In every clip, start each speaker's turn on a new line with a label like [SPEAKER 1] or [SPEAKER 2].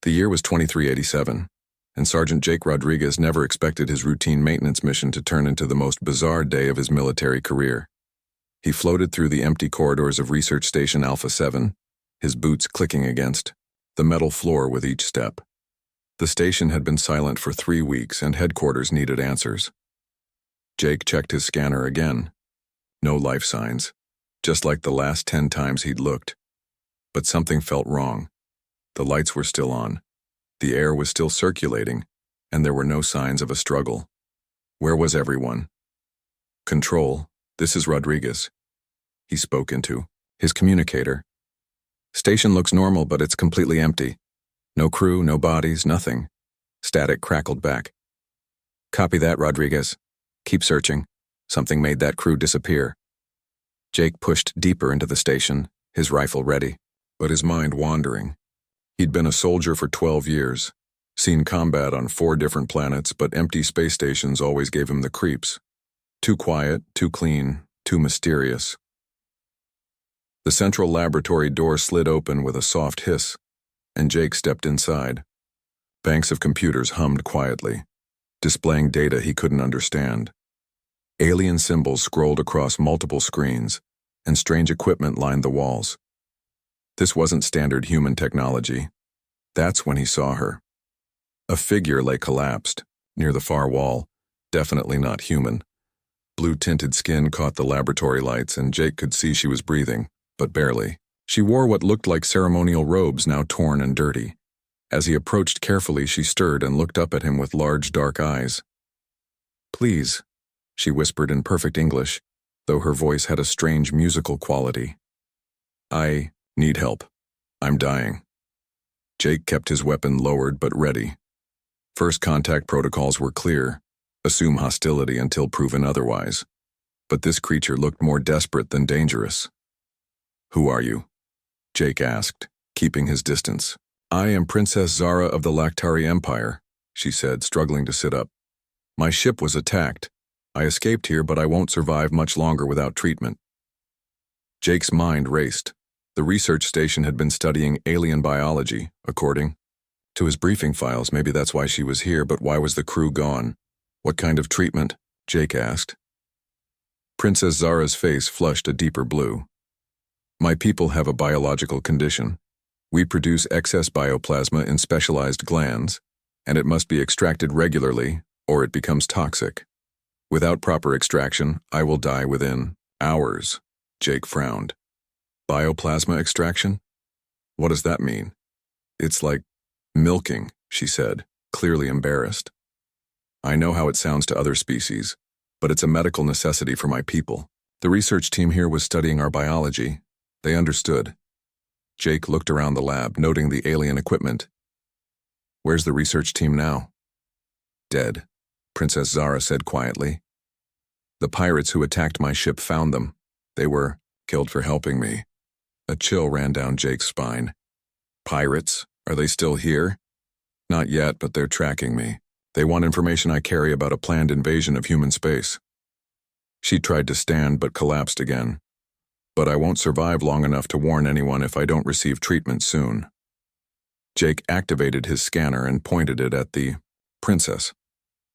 [SPEAKER 1] The year was 2387, and Sergeant Jake Rodriguez never expected his routine maintenance mission to turn into the most bizarre day of his military career. He floated through the empty corridors of Research Station Alpha 7, his boots clicking against the metal floor with each step. The station had been silent for 3 weeks, and headquarters needed answers. Jake checked his scanner again. No life signs, just like the last 10 times he'd looked. But something felt wrong. The lights were still on. The air was still circulating, and there were no signs of a struggle. Where was everyone? Control, this is Rodriguez. He spoke into his communicator. Station looks normal, but it's completely empty. No crew, no bodies, nothing. Static crackled back. Copy that, Rodriguez. Keep searching. Something made that crew disappear. Jake pushed deeper into the station, his rifle ready, but his mind wandering. He'd been a soldier for 12 years, seen combat on 4 different planets, but empty space stations always gave him the creeps. Too quiet, too clean, too mysterious. The central laboratory door slid open with a soft hiss, and Jake stepped inside. Banks of computers hummed quietly, displaying data he couldn't understand. Alien symbols scrolled across multiple screens, and strange equipment lined the walls. This wasn't standard human technology. That's when he saw her. A figure lay collapsed, near the far wall, definitely not human. Blue-tinted skin caught the laboratory lights, and Jake could see she was breathing, but barely. She wore what looked like ceremonial robes, now torn and dirty. As he approached carefully, she stirred and looked up at him with large, dark eyes. "Please," she whispered in perfect English, though her voice had a strange musical quality. "I need help. I'm dying." Jake kept his weapon lowered but ready. First contact protocols were clear. Assume hostility until proven otherwise. But this creature looked more desperate than dangerous. "Who are you?" Jake asked, keeping his distance. "I am Princess Zara of the Lactari Empire," she said, struggling to sit up. "My ship was attacked. I escaped here, but I won't survive much longer without treatment." Jake's mind raced. The research station had been studying alien biology, according to his briefing files. Maybe that's why she was here, but why was the crew gone? "What kind of treatment?" Jake asked. Princess Zara's face flushed a deeper blue. "My people have a biological condition. We produce excess bioplasma in specialized glands, and it must be extracted regularly, or it becomes toxic. Without proper extraction, I will die within hours." Jake frowned. "Bioplasma extraction? What does that mean?" "It's like milking," she said, clearly embarrassed. "I know how it sounds to other species, but it's a medical necessity for my people. The research team here was studying our biology. They understood." Jake looked around the lab, noting the alien equipment. "Where's the research team now?" "Dead," Princess Zara said quietly. "The pirates who attacked my ship found them. They were killed for helping me." A chill ran down Jake's spine. "Pirates? Are they still here?" "Not yet, but they're tracking me. They want information I carry about a planned invasion of human space." She tried to stand but collapsed again. "But I won't survive long enough to warn anyone if I don't receive treatment soon." Jake activated his scanner and pointed it at the princess.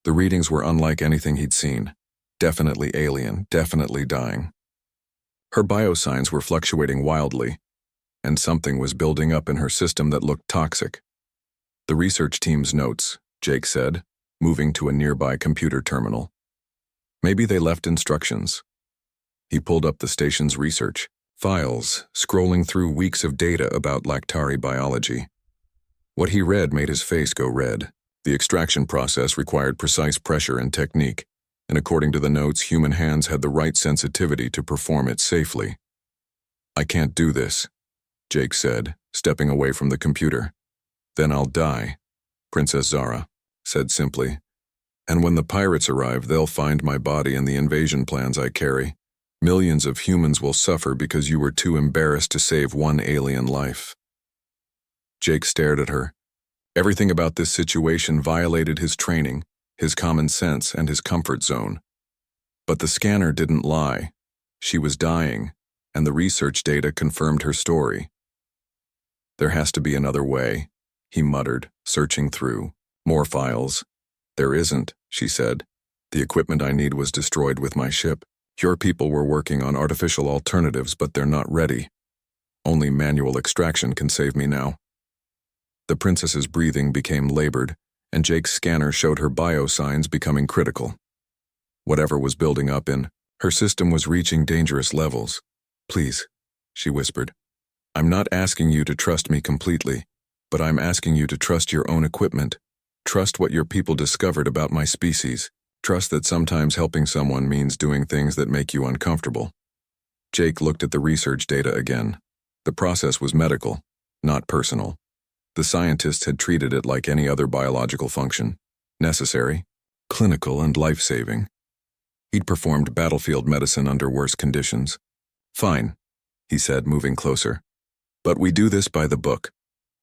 [SPEAKER 1] The readings were unlike anything he'd seen. Definitely alien, definitely dying. Her biosigns were fluctuating wildly, and something was building up in her system that looked toxic. "The research team's notes," Jake said, moving to a nearby computer terminal. "Maybe they left instructions." He pulled up the station's research files, scrolling through weeks of data about Lactari biology. What he read made his face go red. The extraction process required precise pressure and technique, and according to the notes, human hands had the right sensitivity to perform it safely. "I can't do this," Jake said, stepping away from the computer. "Then I'll die," Princess Zara said simply. "And when the pirates arrive, they'll find my body and the invasion plans I carry. Millions of humans will suffer because you were too embarrassed to save one alien life." Jake stared at her. Everything about this situation violated his training, his common sense, and his comfort zone. But the scanner didn't lie. She was dying, and the research data confirmed her story. "There has to be another way," he muttered, searching through. More files. There isn't, she said. The equipment I need was destroyed with my ship. Your people were working on artificial alternatives, but they're not ready. Only manual extraction can save me now. The princess's breathing became labored, and Jake's scanner showed her biosigns becoming critical. Whatever was building up in her system was reaching dangerous levels. Please, she whispered. I'm not asking you to trust me completely, but I'm asking you to trust your own equipment. Trust what your people discovered about my species. Trust that sometimes helping someone means doing things that make you uncomfortable. Jake looked at the research data again. The process was medical, not personal. The scientists had treated it like any other biological function. Necessary, clinical, and life-saving. He'd performed battlefield medicine under worse conditions. Fine, he said, moving closer. But we do this by the book.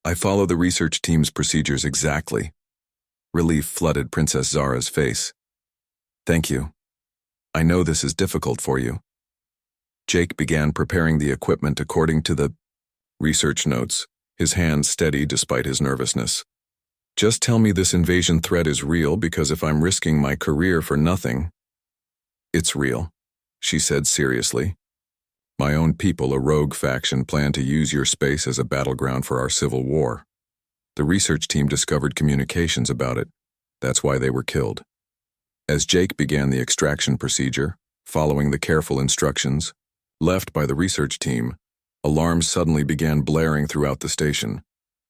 [SPEAKER 1] I follow the research team's procedures exactly. Relief flooded Princess Zara's face. Thank you. I know this is difficult for you. Jake began preparing the equipment according to the research notes, his hands steady despite his nervousness. Just tell me this invasion threat is real, because if I'm risking my career for nothing... It's real, she said seriously. My own people, a rogue faction, plan to use your space as a battleground for our civil war. The research team discovered communications about it. That's why they were killed. As Jake began the extraction procedure, following the careful instructions left by the research team, alarms suddenly began blaring throughout the station.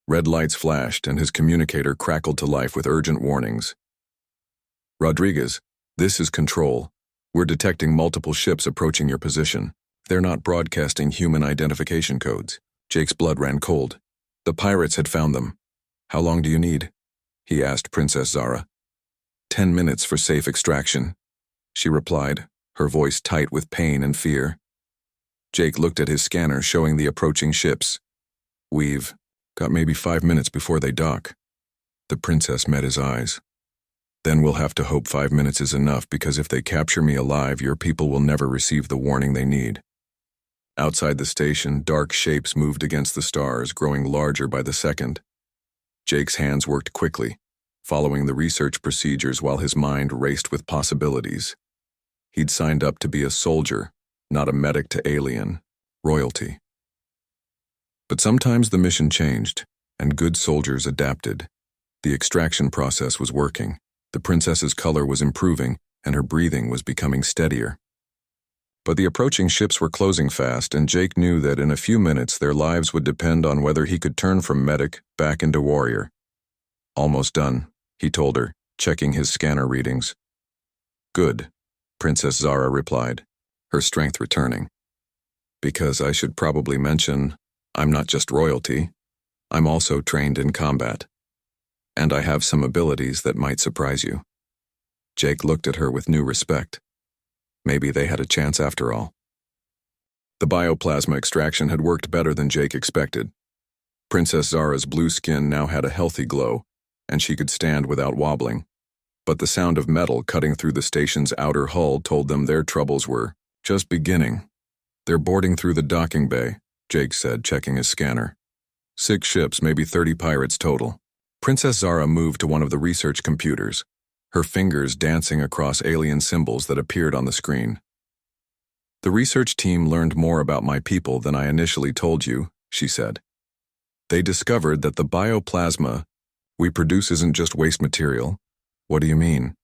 [SPEAKER 1] Red lights flashed, and his communicator crackled to life with urgent warnings. Rodriguez, this is Control. We're detecting multiple ships approaching your position. They're not broadcasting human identification codes. Jake's blood ran cold. The pirates had found them. How long do you need? He asked Princess Zara. 10 minutes for safe extraction, she replied, her voice tight with pain and fear. Jake looked at his scanner showing the approaching ships. We've got maybe 5 minutes before they dock. The princess met his eyes. Then we'll have to hope 5 minutes is enough, because if they capture me alive, your people will never receive the warning they need. Outside the station, dark shapes moved against the stars, growing larger by the second. Jake's hands worked quickly, following the research procedures while his mind raced with possibilities. He'd signed up to be a soldier, not a medic to alien royalty. But sometimes the mission changed, and good soldiers adapted. The extraction process was working. The princess's color was improving, and her breathing was becoming steadier. But the approaching ships were closing fast, and Jake knew that in a few minutes their lives would depend on whether he could turn from medic back into warrior. Almost done, he told her, checking his scanner readings. Good, Princess Zara replied, her strength returning. Because I should probably mention, I'm not just royalty. I'm also trained in combat. And I have some abilities that might surprise you. Jake looked at her with new respect. Maybe they had a chance after all. The bioplasma extraction had worked better than Jake expected. Princess Zara's blue skin now had a healthy glow, and she could stand without wobbling. But the sound of metal cutting through the station's outer hull told them their troubles were just beginning. They're boarding through the docking bay, Jake said, checking his scanner. 6 ships, maybe 30 pirates total. Princess Zara moved to one of the research computers, her fingers dancing across alien symbols that appeared on the screen. The research team learned more about my people than I initially told you, she said. They discovered that the bioplasma we produce isn't just waste material. What do you mean?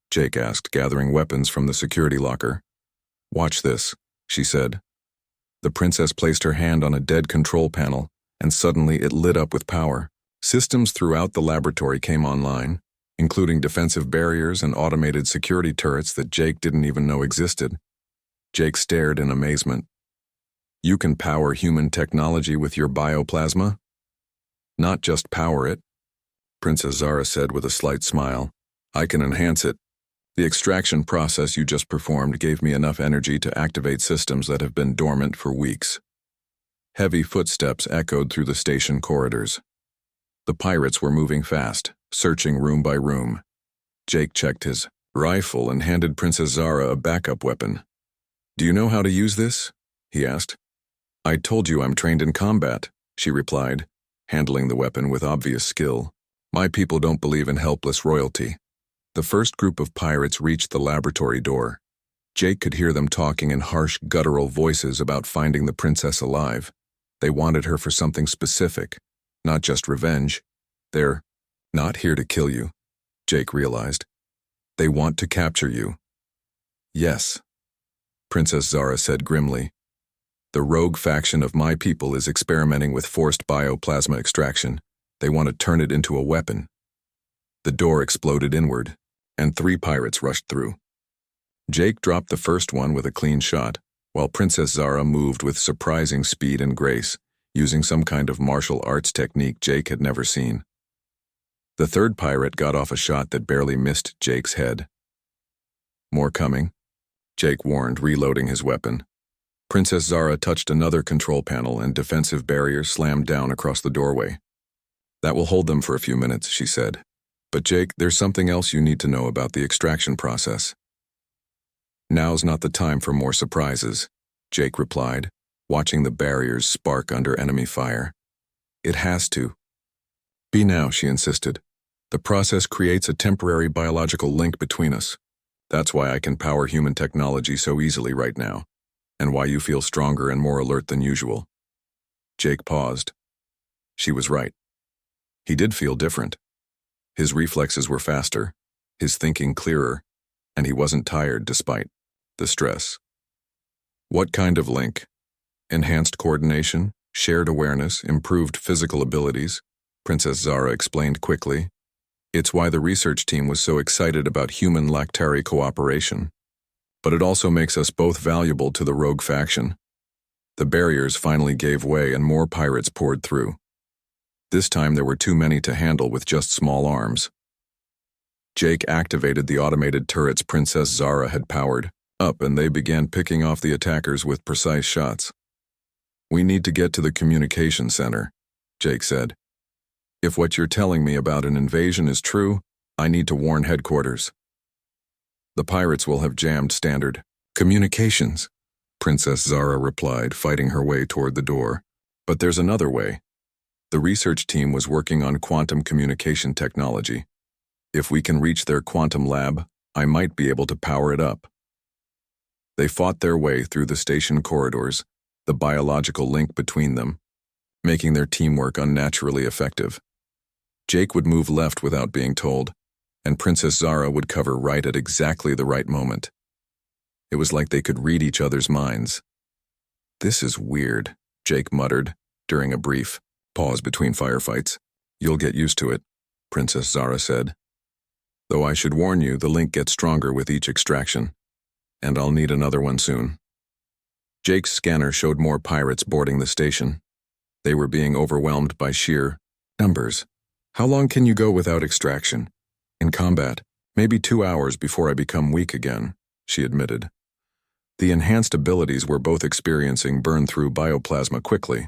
[SPEAKER 1] Jake asked, gathering weapons from the security locker. Watch this, she said. The princess placed her hand on a dead control panel, and suddenly it lit up with power. Systems throughout the laboratory came online, including defensive barriers and automated security turrets that Jake didn't even know existed. Jake stared in amazement. You can power human technology with your bioplasma? Not just power it, Princess Zara said with a slight smile. I can enhance it. The extraction process you just performed gave me enough energy to activate systems that have been dormant for weeks. Heavy footsteps echoed through the station corridors. The pirates were moving fast, searching room by room. Jake checked his rifle and handed Princess Zara a backup weapon. Do you know how to use this? He asked. I told you I'm trained in combat, she replied, handling the weapon with obvious skill. My people don't believe in helpless royalty. The first group of pirates reached the laboratory door. Jake could hear them talking in harsh, guttural voices about finding the princess alive. They wanted her for something specific, not just revenge. They're not here to kill you, Jake realized. They want to capture you. Yes, Princess Zara said grimly. The rogue faction of my people is experimenting with forced bioplasma extraction. They want to turn it into a weapon. The door exploded inward, and 3 pirates rushed through. Jake dropped the first one with a clean shot, while Princess Zara moved with surprising speed and grace, using some kind of martial arts technique Jake had never seen. The third pirate got off a shot that barely missed Jake's head. More coming, Jake warned, reloading his weapon. Princess Zara touched another control panel and defensive barriers slammed down across the doorway. That will hold them for a few minutes, she said. But Jake, there's something else you need to know about the extraction process. Now's not the time for more surprises, Jake replied, watching the barriers spark under enemy fire. It has to. Be now, she insisted. The process creates a temporary biological link between us. That's why I can power human technology so easily right now, and why you feel stronger and more alert than usual. Jake paused. She was right. He did feel different. His reflexes were faster, his thinking clearer, and he wasn't tired despite the stress. What kind of link? Enhanced coordination, shared awareness, improved physical abilities, Princess Zara explained quickly. It's why the research team was so excited about human-lactari cooperation. But it also makes us both valuable to the rogue faction. The barriers finally gave way and more pirates poured through. This time there were too many to handle with just small arms. Jake activated the automated turrets Princess Zara had powered up, and they began picking off the attackers with precise shots. We need to get to the communication center, Jake said. If what you're telling me about an invasion is true, I need to warn headquarters. The pirates will have jammed standard communications, Princess Zara replied, fighting her way toward the door. But there's another way. The research team was working on quantum communication technology. If we can reach their quantum lab, I might be able to power it up. They fought their way through the station corridors, the biological link between them, making their teamwork unnaturally effective. Jake would move left without being told, and Princess Zara would cover right at exactly the right moment. It was like they could read each other's minds. This is weird, Jake muttered, during a brief pause between firefights. You'll get used to it, Princess Zara said. Though I should warn you, the link gets stronger with each extraction, and I'll need another one soon. Jake's scanner showed more pirates boarding the station. They were being overwhelmed by sheer numbers. How long can you go without extraction? In combat, maybe 2 hours before I become weak again, she admitted. The enhanced abilities were both experiencing burn through bioplasma quickly.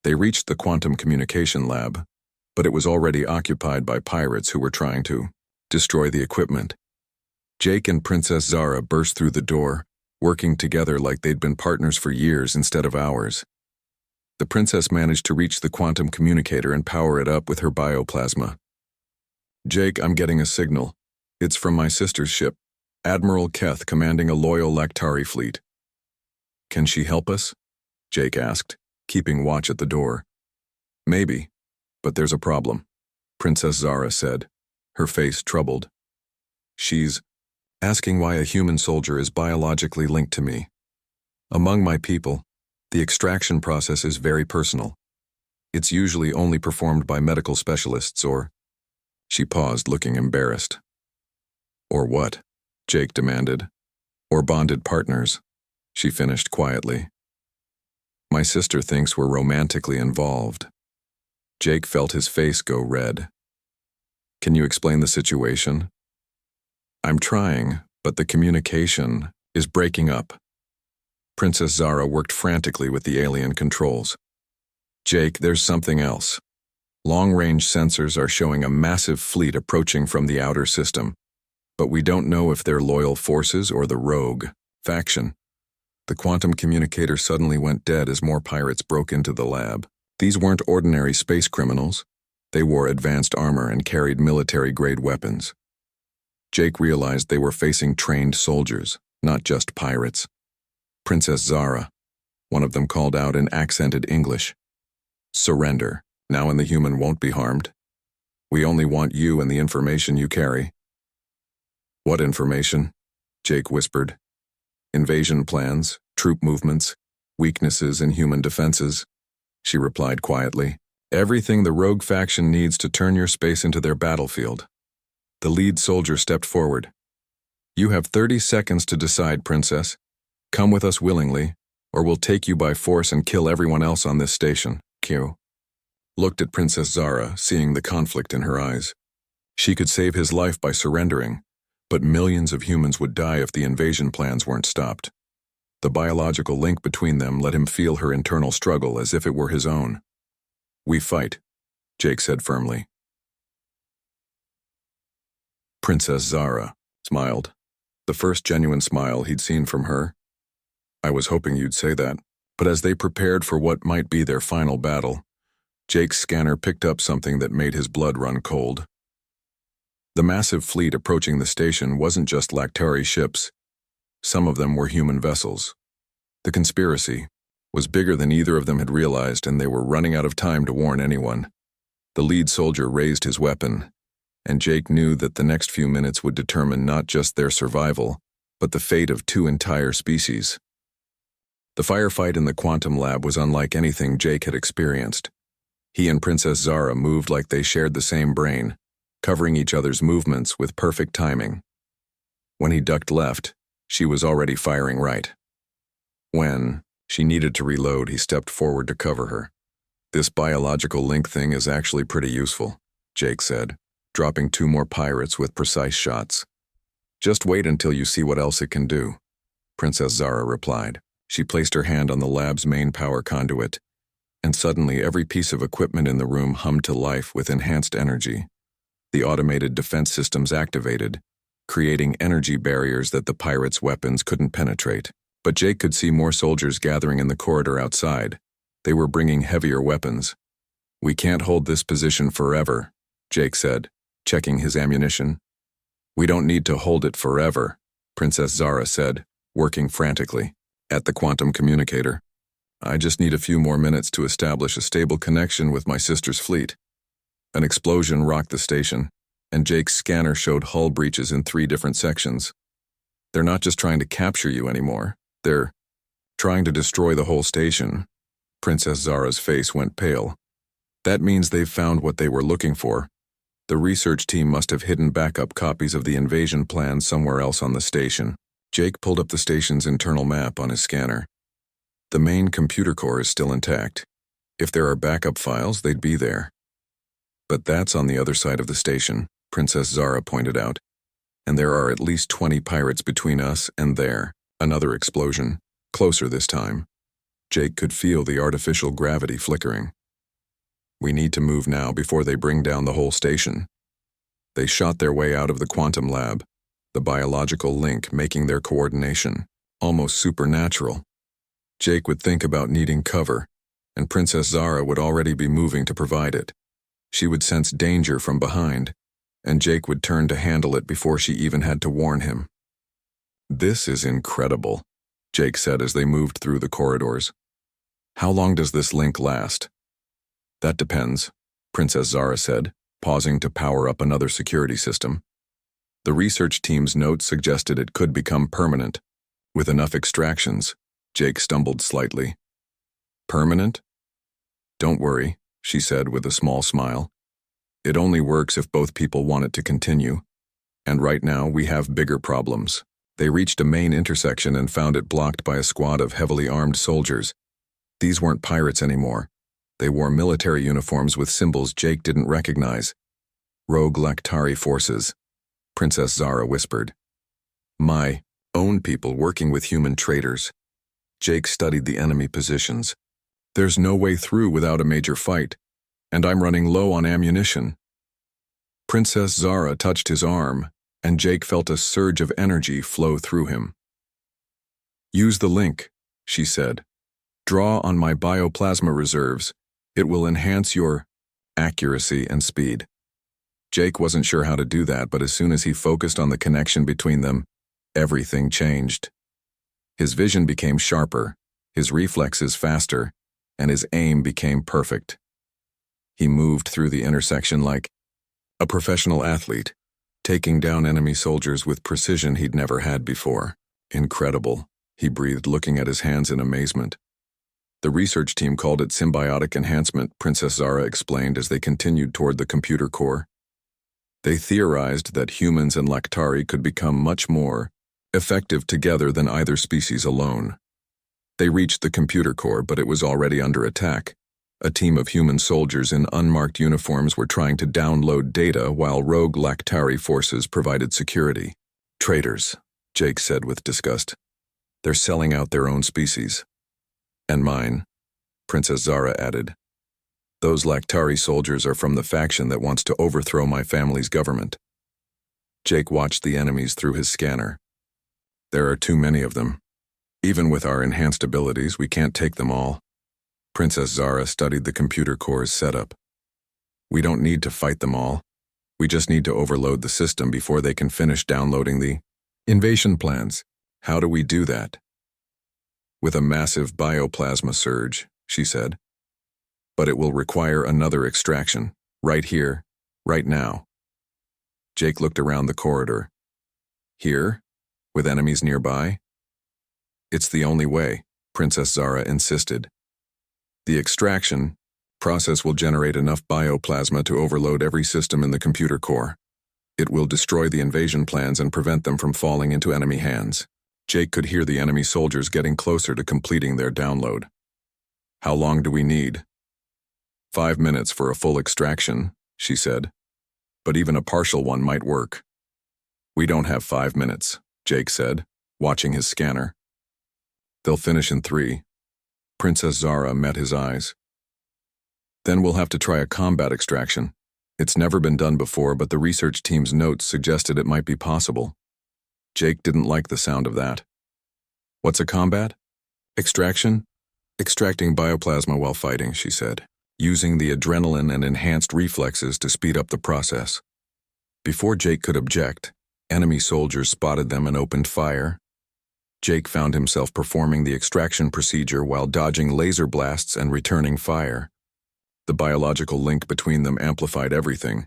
[SPEAKER 1] They reached the quantum communication lab, but it was already occupied by pirates who were trying to destroy the equipment. Jake and Princess Zara burst through the door, working together like they'd been partners for years instead of hours. The princess managed to reach the quantum communicator and power it up with her bioplasma. Jake, I'm getting a signal. It's from my sister's ship, Admiral Keth, commanding a loyal Lactari fleet. Can she help us? Jake asked, keeping watch at the door. Maybe, but there's a problem, Princess Zara said, her face troubled. She's asking why a human soldier is biologically linked to me. Among my people, the extraction process is very personal. It's usually only performed by medical specialists or... She paused, looking embarrassed. Or what? Jake demanded. Or bonded partners, she finished quietly. My sister thinks we're romantically involved. Jake felt his face go red. Can you explain the situation? I'm trying, but the communication is breaking up. Princess Zara worked frantically with the alien controls. Jake, there's something else. Long-range sensors are showing a massive fleet approaching from the outer system, but we don't know if they're loyal forces or the rogue faction. The quantum communicator suddenly went dead as more pirates broke into the lab, These weren't ordinary space criminals. They wore advanced armor and carried military-grade weapons. Jake realized they were facing trained soldiers, not just pirates. Princess Zara, one of them called out in accented English. "Surrender. Now and the human won't be harmed. We only want you and the information you carry." "What information?" Jake whispered. "Invasion plans, troop movements, weaknesses in human defenses," she replied quietly. "Everything the rogue faction needs to turn your space into their battlefield." The lead soldier stepped forward. "You have 30 seconds to decide, Princess. Come with us willingly, or we'll take you by force and kill everyone else on this station." Q looked at Princess Zara, seeing the conflict in her eyes. She could save his life by surrendering, but millions of humans would die if the invasion plans weren't stopped. The biological link between them let him feel her internal struggle as if it were his own. "We fight," Jake said firmly. Princess Zara smiled, the first genuine smile he'd seen from her. "I was hoping you'd say that." But as they prepared for what might be their final battle, Jake's scanner picked up something that made his blood run cold. The massive fleet approaching the station wasn't just Lactari ships. Some of them were human vessels. The conspiracy was bigger than either of them had realized, and they were running out of time to warn anyone. The lead soldier raised his weapon, and Jake knew that the next few minutes would determine not just their survival, but the fate of 2 entire species. The firefight in the quantum lab was unlike anything Jake had experienced. He and Princess Zara moved like they shared the same brain, covering each other's movements with perfect timing. When he ducked left, she was already firing right. When she needed to reload, he stepped forward to cover her. "This biological link thing is actually pretty useful," Jake said, dropping 2 more pirates with precise shots. "Just wait until you see what else it can do," Princess Zara replied. She placed her hand on the lab's main power conduit, and suddenly every piece of equipment in the room hummed to life with enhanced energy. The automated defense systems activated, creating energy barriers that the pirates' weapons couldn't penetrate. But Jake could see more soldiers gathering in the corridor outside. They were bringing heavier weapons. "We can't hold this position forever," Jake said, checking his ammunition. "We don't need to hold it forever," Princess Zara said, working frantically at the quantum communicator. "I just need a few more minutes to establish a stable connection with my sister's fleet." An explosion rocked the station, and Jake's scanner showed hull breaches in 3 different sections. "They're not just trying to capture you anymore. They're trying to destroy the whole station." Princess Zara's face went pale. "That means they've found what they were looking for. The research team must have hidden backup copies of the invasion plan somewhere else on the station." Jake pulled up the station's internal map on his scanner. "The main computer core is still intact. If there are backup files, they'd be there." "But that's on the other side of the station," Princess Zara pointed out. "And there are at least 20 pirates between us and there." Another explosion, closer this time. Jake could feel the artificial gravity flickering. "We need to move now before they bring down the whole station." They shot their way out of the quantum lab, the biological link making their coordination almost supernatural. Jake would think about needing cover, and Princess Zara would already be moving to provide it. She would sense danger from behind, and Jake would turn to handle it before she even had to warn him. "This is incredible," Jake said as they moved through the corridors. "How long does this link last?" "That depends," Princess Zara said, pausing to power up another security system. The research team's notes suggested it could become permanent. With enough extractions, Jake stumbled slightly. "Permanent?" "Don't worry," she said with a small smile. "It only works if both people want it to continue. And right now we have bigger problems." They reached a main intersection and found it blocked by a squad of heavily armed soldiers. These weren't pirates anymore. They wore military uniforms with symbols Jake didn't recognize. "Rogue Lactari forces," Princess Zara whispered. "My own people working with human traitors." Jake studied the enemy positions. "There's no way through without a major fight, and I'm running low on ammunition." Princess Zara touched his arm, and Jake felt a surge of energy flow through him. "Use the link," she said. "Draw on my bioplasma reserves, It will enhance your accuracy and speed. Jake wasn't sure how to do that, but as soon as he focused on the connection between them, everything changed. His vision became sharper, his reflexes faster, and his aim became perfect. He moved through the intersection like a professional athlete, taking down enemy soldiers with precision he'd never had before. Incredible, he breathed, looking at his hands in amazement. The research team called it symbiotic enhancement, Princess Zara explained as they continued toward the computer core. They theorized that humans and Lactari could become much more effective together than either species alone. They reached the computer core, but it was already under attack. A team of human soldiers in unmarked uniforms were trying to download data while rogue Lactari forces provided security. Traitors, Jake said with disgust. They're selling out their own species. And mine, Princess Zara added. Those Lactari soldiers are from the faction that wants to overthrow my family's government. Jake watched the enemies through his scanner. There are too many of them. Even with our enhanced abilities, we can't take them all. Princess Zara studied the computer core's setup. We don't need to fight them all. We just need to overload the system before they can finish downloading the invasion plans. How do we do that? With a massive bioplasma surge, she said. But it will require another extraction, right here, right now. Jake looked around the corridor. Here? With enemies nearby? It's the only way, Princess Zara insisted. The extraction process will generate enough bioplasma to overload every system in the computer core. It will destroy the invasion plans and prevent them from falling into enemy hands. Jake could hear the enemy soldiers getting closer to completing their download. How long do we need? 5 minutes for a full extraction, she said. But even a partial one might work. We don't have 5 minutes, Jake said, watching his scanner. They'll finish in 3. Princess Zara met his eyes. Then we'll have to try a combat extraction. It's never been done before, but the research team's notes suggested it might be possible. Jake didn't like the sound of that. What's a combat? Extraction? Extracting bioplasma while fighting, she said, using the adrenaline and enhanced reflexes to speed up the process. Before Jake could object, enemy soldiers spotted them and opened fire. Jake found himself performing the extraction procedure while dodging laser blasts and returning fire. The biological link between them amplified everything.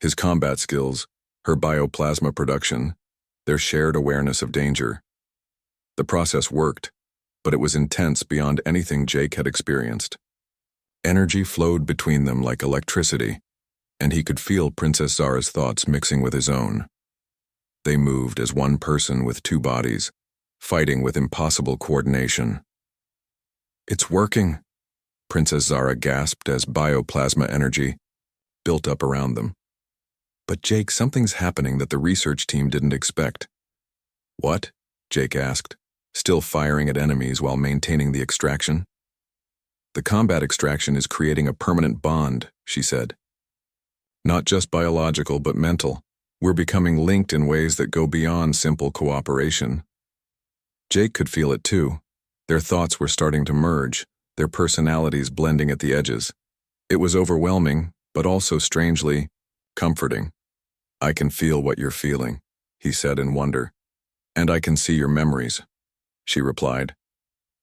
[SPEAKER 1] His combat skills, her bioplasma production, their shared awareness of danger. The process worked, but it was intense beyond anything Jake had experienced. Energy flowed between them like electricity, and he could feel Princess Zara's thoughts mixing with his own. They moved as one person with 2 bodies, fighting with impossible coordination. It's working, Princess Zara gasped as bioplasma energy built up around them. But Jake, something's happening that the research team didn't expect. What? Jake asked, still firing at enemies while maintaining the extraction. The combat extraction is creating a permanent bond, she said. Not just biological, but mental. We're becoming linked in ways that go beyond simple cooperation. Jake could feel it too. Their thoughts were starting to merge, their personalities blending at the edges. It was overwhelming, but also strangely comforting. I can feel what you're feeling, he said in wonder. And I can see your memories, she replied.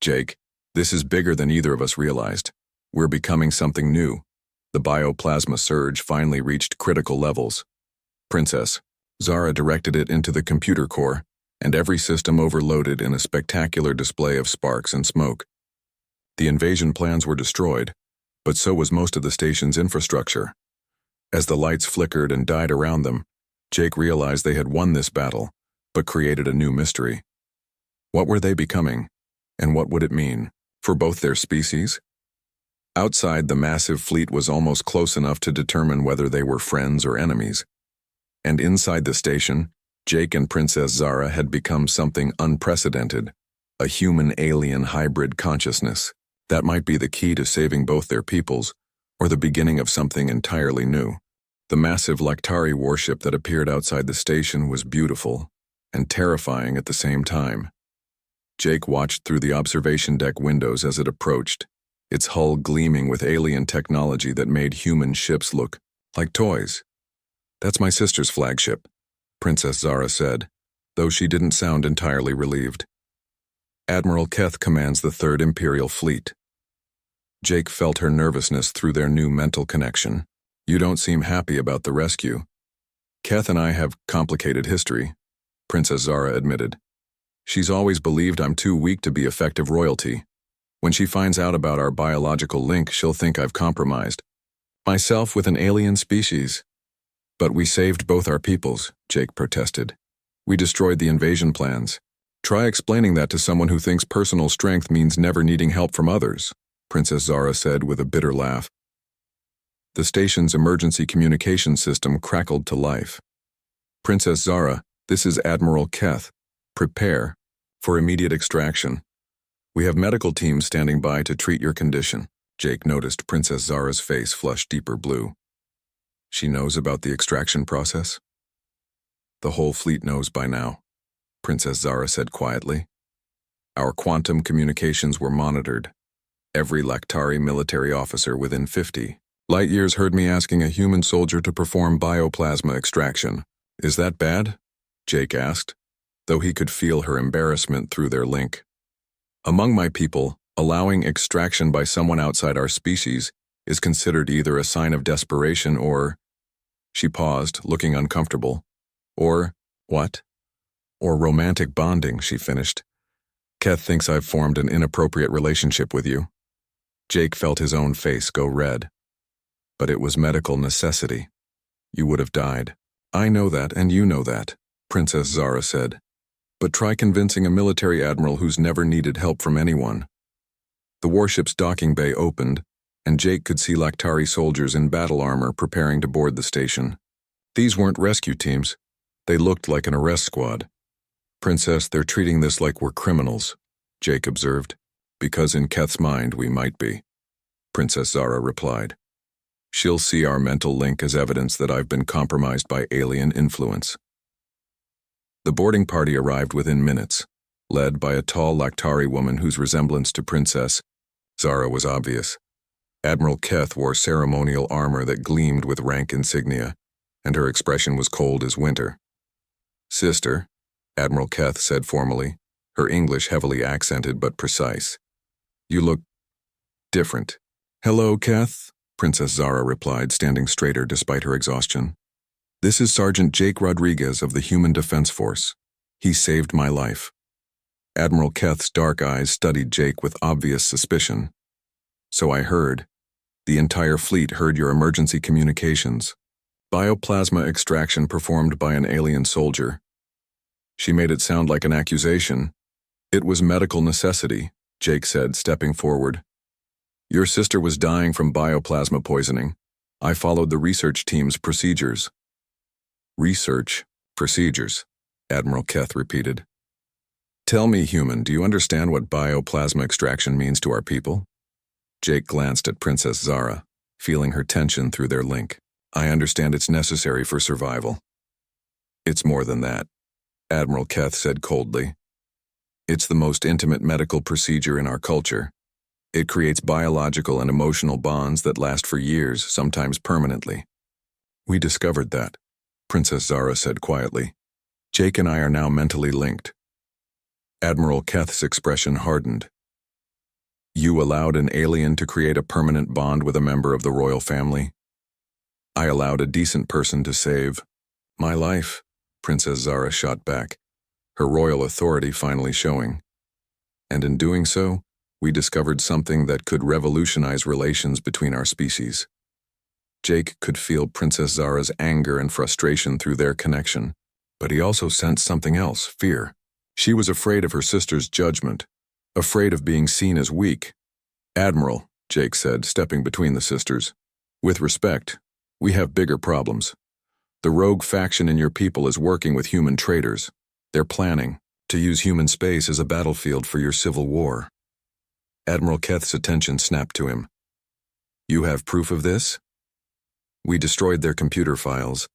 [SPEAKER 1] Jake, this is bigger than either of us realized. We're becoming something new. The bioplasma surge finally reached critical levels. Princess Zara directed it into the computer core, and every system overloaded in a spectacular display of sparks and smoke. The invasion plans were destroyed, but so was most of the station's infrastructure. As the lights flickered and died around them, Jake realized they had won this battle, but created a new mystery. What were they becoming, and what would it mean for both their species? Outside, the massive fleet was almost close enough to determine whether they were friends or enemies. And inside the station, Jake and Princess Zara had become something unprecedented, a human-alien hybrid consciousness. That might be the key to saving both their peoples, or the beginning of something entirely new. The massive Lactari warship that appeared outside the station was beautiful and terrifying at the same time. Jake watched through the observation deck windows as it approached, its hull gleaming with alien technology that made human ships look like toys. "That's my sister's flagship," Princess Zara said, though she didn't sound entirely relieved. "Admiral Keth commands the 3rd Imperial Fleet." Jake felt her nervousness through their new mental connection. "You don't seem happy about the rescue." "Keth and I have complicated history," Princess Zara admitted. "She's always believed I'm too weak to be effective royalty. When she finds out about our biological link, she'll think I've compromised myself with an alien species." "But we saved both our peoples," Jake protested. "We destroyed the invasion plans. Try explaining that to someone who thinks personal strength means never needing help from others," Princess Zara said with a bitter laugh. The station's emergency communication system crackled to life. "Princess Zara, this is Admiral Keth. Prepare for immediate extraction. We have medical teams standing by to treat your condition." Jake noticed Princess Zara's face flush deeper blue. "She knows about the extraction process?" "The whole fleet knows by now," Princess Zara said quietly. "Our quantum communications were monitored. Every Lactari military officer within 50 light years heard me asking a human soldier to perform bioplasma extraction. Is that bad?" Jake asked, though he could feel her embarrassment through their link. "Among my people, allowing extraction by someone outside our species is considered either a sign of desperation or—" She paused, looking uncomfortable. "Or, what?" "Or romantic bonding," she finished. "Keth thinks I've formed an inappropriate relationship with you." Jake felt his own face go red. "But it was medical necessity. You would have died." "I know that, and you know that," Princess Zara said. "But try convincing a military admiral who's never needed help from anyone." The warship's docking bay opened, and Jake could see Lactari soldiers in battle armor preparing to board the station. These weren't rescue teams. They looked like an arrest squad. "Princess, they're treating this like we're criminals," Jake observed. "Because in Keth's mind, we might be," Princess Zara replied. "She'll see our mental link as evidence that I've been compromised by alien influence." The boarding party arrived within minutes, led by a tall Lactari woman whose resemblance to Princess Zara was obvious. Admiral Keth wore ceremonial armor that gleamed with rank insignia, and her expression was cold as winter. "Sister," Admiral Keth said formally, her English heavily accented but precise. "You look different." "Hello, Keth," Princess Zara replied, standing straighter despite her exhaustion. "This is Sergeant Jake Rodriguez of the Human Defense Force. He saved my life." Admiral Keth's dark eyes studied Jake with obvious suspicion. "So I heard. The entire fleet heard your emergency communications. Bioplasma extraction performed by an alien soldier." She made it sound like an accusation. "It was medical necessity," Jake said, stepping forward. "Your sister was dying from bioplasma poisoning. I followed the research team's procedures." "Research procedures," Admiral Keth repeated. "Tell me, human, do you understand what bioplasma extraction means to our people?" Jake glanced at Princess Zara, feeling her tension through their link. "I understand it's necessary for survival." "It's more than that," Admiral Keth said coldly. "It's the most intimate medical procedure in our culture. It creates biological and emotional bonds that last for years, sometimes permanently." "We discovered that," Princess Zara said quietly. "Jake and I are now mentally linked." Admiral Keth's expression hardened. "You allowed an alien to create a permanent bond with a member of the royal family?" "I allowed a decent person to save my life," Princess Zara shot back, her royal authority finally showing. "And in doing so, we discovered something that could revolutionize relations between our species." Jake could feel Princess Zara's anger and frustration through their connection, but he also sensed something else, fear. She was afraid of her sister's judgment, afraid of being seen as weak. "Admiral," Jake said, stepping between the sisters, "with respect, we have bigger problems. The rogue faction in your people is working with human traitors. They're planning to use human space as a battlefield for your civil war." Admiral Keth's attention snapped to him. "You have proof of this?" "We destroyed their computer files,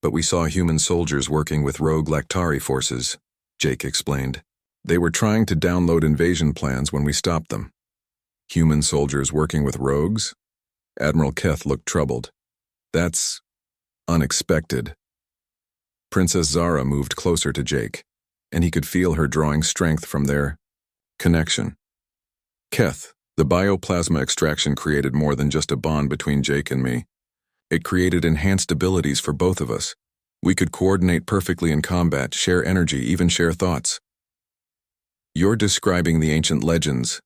[SPEAKER 1] but we saw human soldiers working with rogue Lactari forces," Jake explained. "They were trying to download invasion plans when we stopped them." Human soldiers working with rogues? Admiral Keth looked troubled. That's unexpected. Princess Zara moved closer to Jake, and he could feel her drawing strength from their connection. Keth, the bioplasma extraction created more than just a bond between Jake and me. It created enhanced abilities for both of us. We could coordinate perfectly in combat, share energy, even share thoughts. You're describing the ancient legends,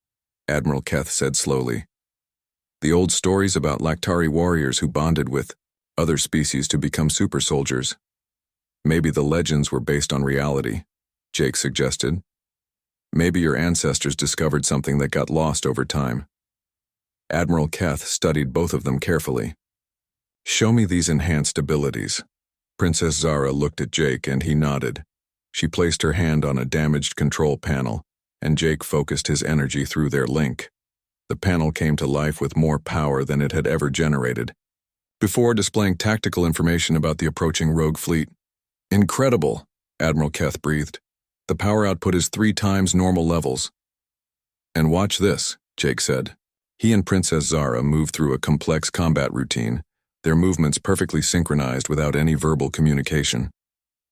[SPEAKER 1] Admiral Keth said slowly. The old stories about Lactari warriors who bonded with other species to become super soldiers. Maybe the legends were based on reality, Jake suggested. Maybe your ancestors discovered something that got lost over time. Admiral Keth studied both of them carefully. Show me these enhanced abilities. Princess Zara looked at Jake and he nodded. She placed her hand on a damaged control panel, and Jake focused his energy through their link. The panel came to life with more power than it had ever generated, before displaying tactical information about the approaching rogue fleet. Incredible, Admiral Keth breathed. The power output is 3 times normal levels. And watch this, Jake said. He and Princess Zara moved through a complex combat routine, their movements perfectly synchronized without any verbal communication.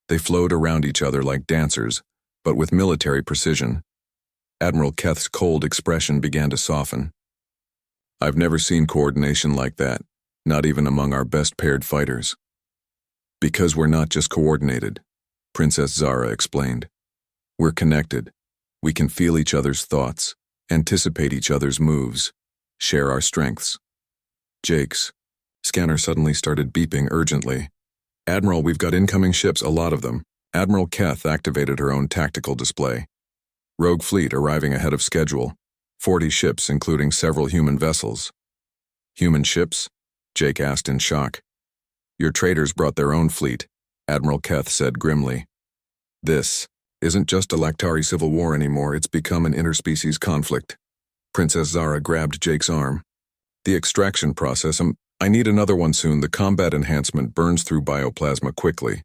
[SPEAKER 1] They flowed around each other like dancers, but with military precision. Admiral Keth's cold expression began to soften. I've never seen coordination like that, not even among our best-paired fighters. Because we're not just coordinated, Princess Zara explained. We're connected. We can feel each other's thoughts, anticipate each other's moves, share our strengths. Jake's scanner suddenly started beeping urgently. Admiral, we've got incoming ships, a lot of them. Admiral Keth activated her own tactical display. Rogue fleet arriving ahead of schedule. 40 ships, including several human vessels. Human ships? Jake asked in shock. Your traders brought their own fleet, Admiral Keth said grimly. This isn't just a Lactari civil war anymore, it's become an interspecies conflict. Princess Zara grabbed Jake's arm. The extraction process, I need another one soon. The combat enhancement burns through bioplasma quickly.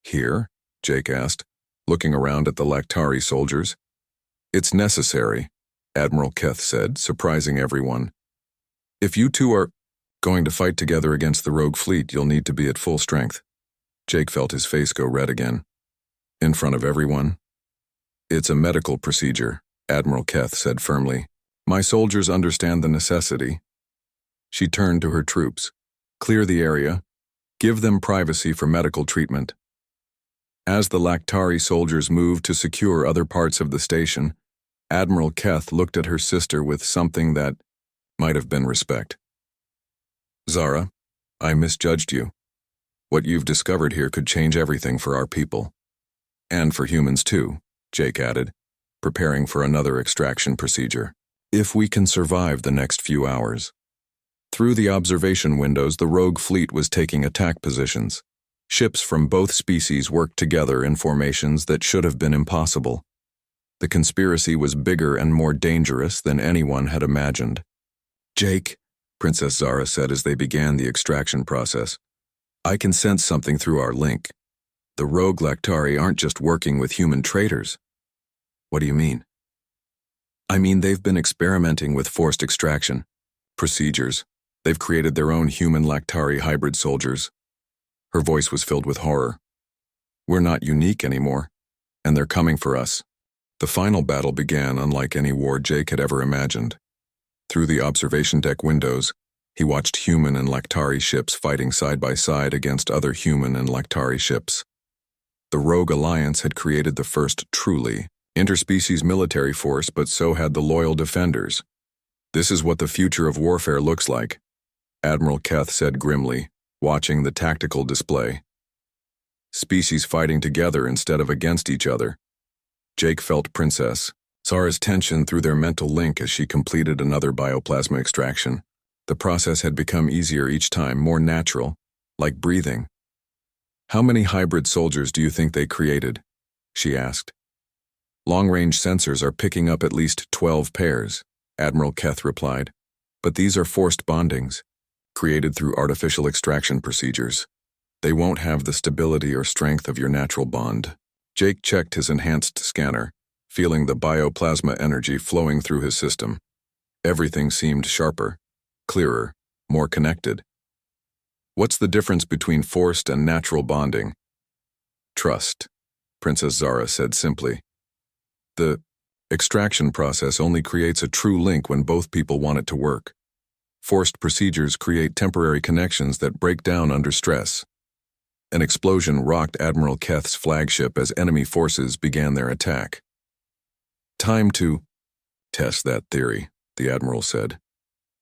[SPEAKER 1] Here? Jake asked, looking around at the Lactari soldiers. It's necessary, Admiral Keth said, surprising everyone. If you two are going to fight together against the rogue fleet, you'll need to be at full strength. Jake felt his face go red again. In front of everyone? It's a medical procedure, Admiral Keth said firmly. My soldiers understand the necessity. She turned to her troops. Clear the area. Give them privacy for medical treatment. As the Lactari soldiers moved to secure other parts of the station, Admiral Keth looked at her sister with something that might have been respect. Zara, I misjudged you. What you've discovered here could change everything for our people. And for humans too, Jake added, preparing for another extraction procedure. If we can survive the next few hours. Through the observation windows, the rogue fleet was taking attack positions. Ships from both species worked together in formations that should have been impossible. The conspiracy was bigger and more dangerous than anyone had imagined. Jake, Princess Zara said as they began the extraction process, I can sense something through our link. The rogue Lactari aren't just working with human traders. What do you mean? I mean, they've been experimenting with forced extraction procedures. They've created their own human Lactari hybrid soldiers. Her voice was filled with horror. We're not unique anymore, and they're coming for us. The final battle began unlike any war Jake had ever imagined. Through the observation deck windows, he watched human and Lactari ships fighting side by side against other human and Lactari ships. The Rogue Alliance had created the first truly interspecies military force, but so had the loyal defenders. This is what the future of warfare looks like, Admiral Keth said grimly, watching the tactical display. Species fighting together instead of against each other. Jake felt Princess Zara's tension through their mental link as she completed another bioplasma extraction. The process had become easier each time, more natural, like breathing. How many hybrid soldiers do you think they created? She asked. Long-range sensors are picking up at least 12 pairs, Admiral Keth replied. But these are forced bondings, created through artificial extraction procedures. They won't have the stability or strength of your natural bond. Jake checked his enhanced scanner, feeling the bioplasma energy flowing through his system. Everything seemed sharper, clearer, more connected. What's the difference between forced and natural bonding? Trust, Princess Zara said simply. The extraction process only creates a true link when both people want it to work. Forced procedures create temporary connections that break down under stress. An explosion rocked Admiral Keth's flagship as enemy forces began their attack. Time to test that theory, the Admiral said.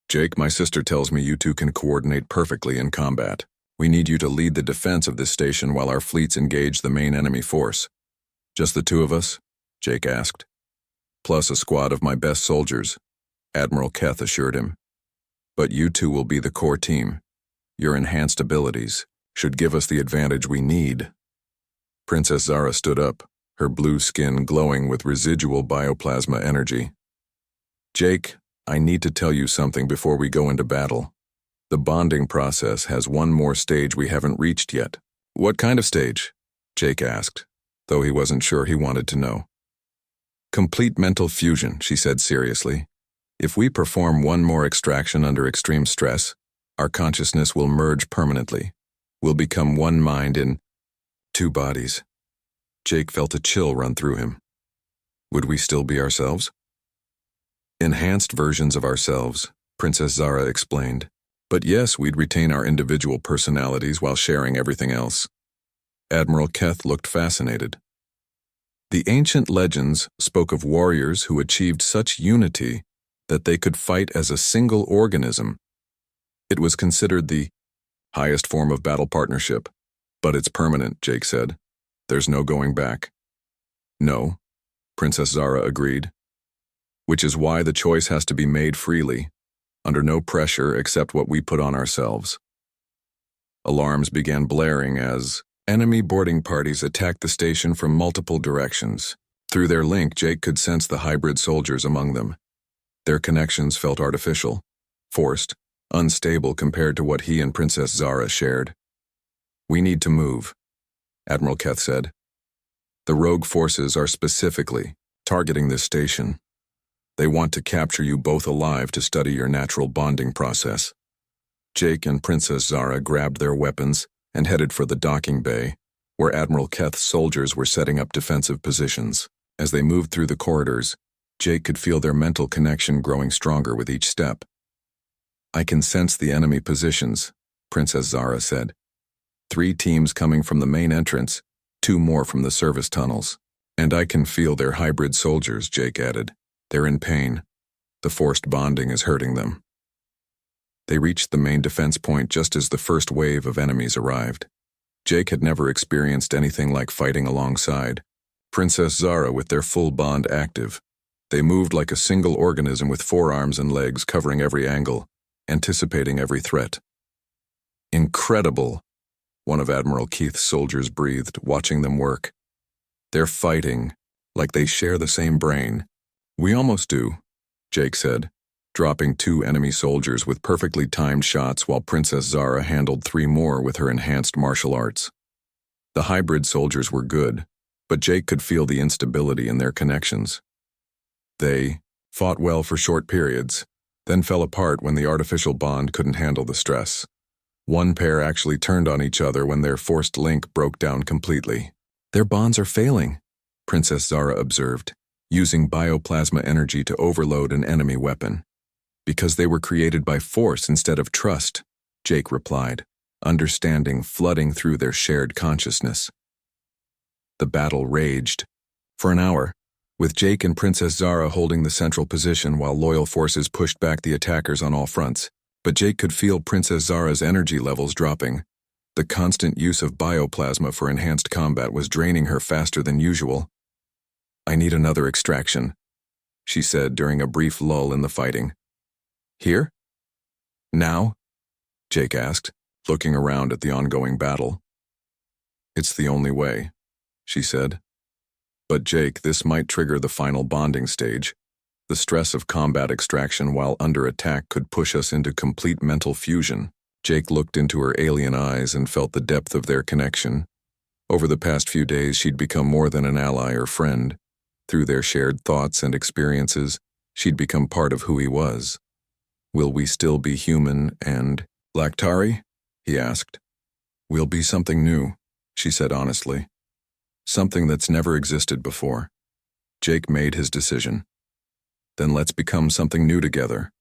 [SPEAKER 1] Jake, my sister tells me you two can coordinate perfectly in combat. We need you to lead the defense of this station while our fleets engage the main enemy force. Just the two of us? Jake asked. Plus a squad of my best soldiers, Admiral Keth assured him. But you two will be the core team. Your enhanced abilities should give us the advantage we need. Princess Zara stood up, her blue skin glowing with residual bioplasma energy. Jake, I need to tell you something before we go into battle. The bonding process has one more stage we haven't reached yet. What kind of stage? Jake asked, though he wasn't sure he wanted to know. Complete mental fusion, she said seriously. If we perform one more extraction under extreme stress, our consciousness will merge permanently. We'll become one mind in two bodies. Jake felt a chill run through him. Would we still be ourselves? Enhanced versions of ourselves, Princess Zara explained. But yes, we'd retain our individual personalities while sharing everything else. Admiral Keth looked fascinated. The ancient legends spoke of warriors who achieved such unity that they could fight as a single organism. It was considered the highest form of battle partnership, but it's permanent, Jake said. There's no going back. No, Princess Zara agreed. Which is why the choice has to be made freely, under no pressure except what we put on ourselves. Alarms began blaring as enemy boarding parties attacked the station from multiple directions. Through their link, Jake could sense the hybrid soldiers among them. Their connections felt artificial, forced, unstable compared to what he and Princess Zara shared. We need to move, Admiral Keth said. The rogue forces are specifically targeting this station. They want to capture you both alive to study your natural bonding process. Jake and Princess Zara grabbed their weapons and headed for the docking bay, where Admiral Keth's soldiers were setting up defensive positions. As they moved through the corridors, Jake could feel their mental connection growing stronger with each step. I can sense the enemy positions, Princess Zara said. 3 teams coming from the main entrance, 2 more from the service tunnels. And I can feel their hybrid soldiers, Jake added. They're in pain. The forced bonding is hurting them. They reached the main defense point just as the first wave of enemies arrived. Jake had never experienced anything like fighting alongside Princess Zara with their full bond active. They moved like a single organism with 4 arms and legs covering every angle, anticipating every threat. Incredible, one of Admiral Keith's soldiers breathed, watching them work. They're fighting like they share the same brain. We almost do, Jake said, dropping 2 enemy soldiers with perfectly timed shots while Princess Zara handled 3 more with her enhanced martial arts. The hybrid soldiers were good, but Jake could feel the instability in their connections. They fought well for short periods, then fell apart when the artificial bond couldn't handle the stress. One pair actually turned on each other when their forced link broke down completely. Their bonds are failing, Princess Zara observed, using bioplasma energy to overload an enemy weapon. Because they were created by force instead of trust, Jake replied, understanding flooding through their shared consciousness. The battle raged. For an hour, with Jake and Princess Zara holding the central position while loyal forces pushed back the attackers on all fronts. But Jake could feel Princess Zara's energy levels dropping. The constant use of bioplasma for enhanced combat was draining her faster than usual. I need another extraction, she said during a brief lull in the fighting. Here? Now? Jake asked, looking around at the ongoing battle. It's the only way, she said. But Jake, this might trigger the final bonding stage. The stress of combat extraction while under attack could push us into complete mental fusion. Jake looked into her alien eyes and felt the depth of their connection. Over the past few days, she'd become more than an ally or friend. Through their shared thoughts and experiences, She'd become part of who he was. Will we still be human and Lactari? He asked. We'll be something new, she said honestly. Something that's never existed before. Jake made his decision. Then let's become something new together.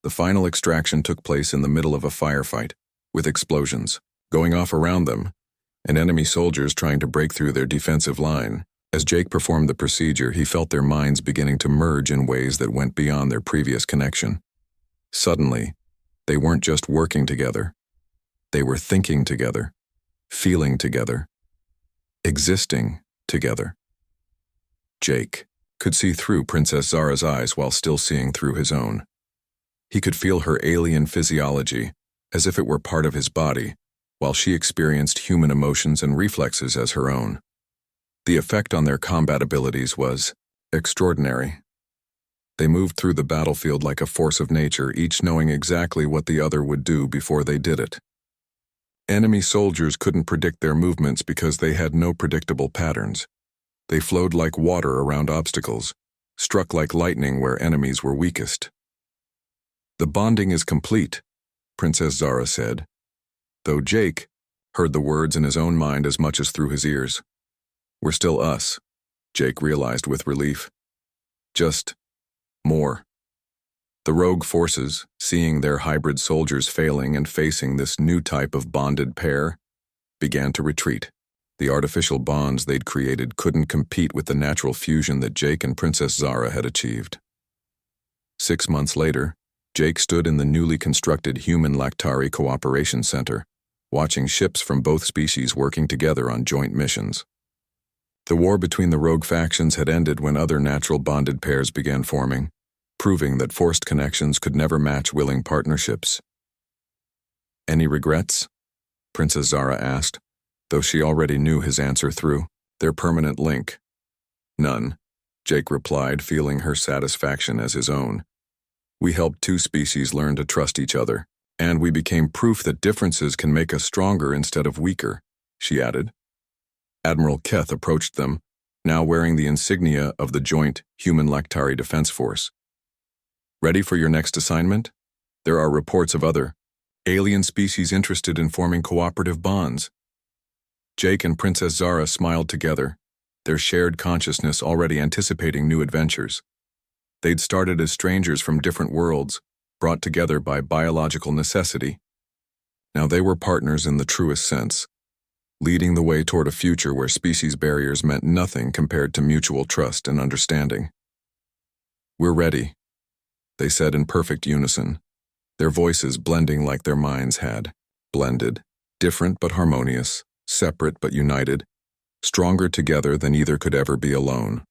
[SPEAKER 1] The final extraction took place in the middle of a firefight, with explosions going off around them, and enemy soldiers trying to break through their defensive line. As Jake performed the procedure, he felt their minds beginning to merge in ways that went beyond their previous connection. Suddenly, they weren't just working together. They were thinking together, feeling together, existing together. Jake could see through Princess Zara's eyes while still seeing through his own. He could feel her alien physiology, as if it were part of his body, while she experienced human emotions and reflexes as her own. The effect on their combat abilities was extraordinary. They moved through the battlefield like a force of nature, each knowing exactly what the other would do before they did it. Enemy soldiers couldn't predict their movements because they had no predictable patterns. They flowed like water around obstacles, struck like lightning where enemies were weakest. The bonding is complete, Princess Zara said, though Jake heard the words in his own mind as much as through his ears. We're still us, Jake realized with relief. Just more. The rogue forces, seeing their hybrid soldiers failing and facing this new type of bonded pair, began to retreat. The artificial bonds they'd created couldn't compete with the natural fusion that Jake and Princess Zara had achieved. 6 months later, Jake stood in the newly constructed Human Lactari Cooperation Center, watching ships from both species working together on joint missions. The war between the rogue factions had ended when other natural bonded pairs began forming, proving that forced connections could never match willing partnerships. Any regrets? Princess Zara asked, though she already knew his answer through their permanent link. None, Jake replied, feeling her satisfaction as his own. We helped two species learn to trust each other, and we became proof that differences can make us stronger instead of weaker, she added. Admiral Keth approached them, now wearing the insignia of the joint Human Lactari Defense Force. Ready for your next assignment? There are reports of other alien species interested in forming cooperative bonds. Jake and Princess Zara smiled together, their shared consciousness already anticipating new adventures. They'd started as strangers from different worlds, brought together by biological necessity. Now they were partners in the truest sense, leading the way toward a future where species barriers meant nothing compared to mutual trust and understanding. We're ready, they said in perfect unison, their voices blending like their minds had blended, different but harmonious, separate but united, stronger together than either could ever be alone.